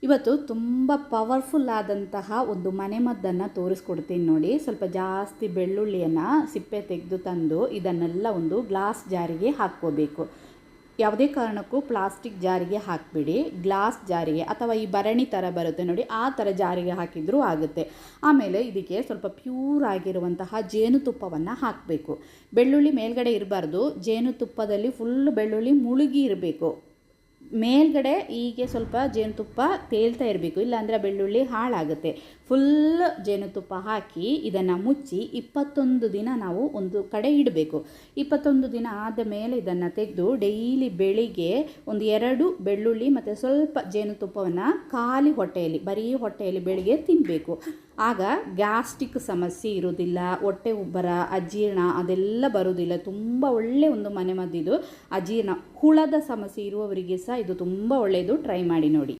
ಇವತ್ತು ತುಂಬ ಪವರ್ಫುಲ್ ಆದಂತಹ ಒಂದು ಮನೆಮದ್ದನ್ನು ತೋರಿಸ್ಕೊಡ್ತೀನಿ ನೋಡಿ. ಸ್ವಲ್ಪ ಜಾಸ್ತಿ ಬೆಳ್ಳುಳ್ಳಿಯನ್ನು ಸಿಪ್ಪೆ ತೆಗೆದು ತಂದು ಇದನ್ನೆಲ್ಲ ಒಂದು ಗ್ಲಾಸ್ ಜಾರಿಗೆ ಹಾಕ್ಕೋಬೇಕು. ಯಾವುದೇ ಕಾರಣಕ್ಕೂ ಪ್ಲಾಸ್ಟಿಕ್ ಜಾರಿಗೆ ಹಾಕಿಬಿಡಿ, ಗ್ಲಾಸ್ ಜಾರಿಗೆ ಅಥವಾ ಈ ಭರಣಿ ಥರ ಬರುತ್ತೆ ನೋಡಿ, ಆ ಥರ ಜಾರಿಗೆ ಹಾಕಿದರೂ ಆಗುತ್ತೆ. ಆಮೇಲೆ ಇದಕ್ಕೆ ಸ್ವಲ್ಪ ಪ್ಯೂರ್ ಆಗಿರುವಂತಹ ಜೇನುತುಪ್ಪವನ್ನು ಹಾಕಬೇಕು. ಬೆಳ್ಳುಳ್ಳಿ ಮೇಲ್ಗಡೆ ಇರಬಾರ್ದು, ಜೇನುತುಪ್ಪದಲ್ಲಿ ಫುಲ್ ಬೆಳ್ಳುಳ್ಳಿ ಮುಳುಗಿ ಇರಬೇಕು. ಮೇಲ್ಗಡೆ ಹೀಗೆ ಸ್ವಲ್ಪ ಜೇನುತುಪ್ಪ ತೇಲ್ತಾ ಇರಬೇಕು, ಇಲ್ಲಾಂದರೆ ಬೆಳ್ಳುಳ್ಳಿ ಹಾಳಾಗುತ್ತೆ. ಫುಲ್ ಜೇನುತುಪ್ಪ ಹಾಕಿ ಇದನ್ನು ಮುಚ್ಚಿ 21 ದಿನ ನಾವು ಒಂದು ಕಡೆ ಇಡಬೇಕು. 21 ದಿನ ಆದ ಮೇಲೆ ಇದನ್ನು ತೆಗೆದು ಡೈಲಿ ಬೆಳಿಗ್ಗೆ ಒಂದು 2 ಬೆಳ್ಳುಳ್ಳಿ ಮತ್ತು ಸ್ವಲ್ಪ ಜೇನುತುಪ್ಪವನ್ನು ಖಾಲಿ ಹೊಟ್ಟೆಯಲ್ಲಿ, ಬರೀ ಹೊಟ್ಟೆಯಲ್ಲಿ ಬೆಳಿಗ್ಗೆ ತಿನ್ನಬೇಕು. ಆಗ ಗ್ಯಾಸ್ಟ್ರಿಕ್ ಸಮಸ್ಯೆ ಇರೋದಿಲ್ಲ, ಹೊಟ್ಟೆ ಉಬ್ಬರ, ಅಜೀರ್ಣ ಅದೆಲ್ಲ ಬರೋದಿಲ್ಲ. ತುಂಬ ಒಳ್ಳೆಯ ಒಂದು ಮನೆಮದ್ದಿದು. ಅಜೀರ್ಣ, ಹುಳದ ಸಮಸ್ಯೆ ಇರುವವರಿಗೆ ಸಹ ಇದು ತುಂಬ ಒಳ್ಳೆಯದು. ಟ್ರೈ ಮಾಡಿ ನೋಡಿ.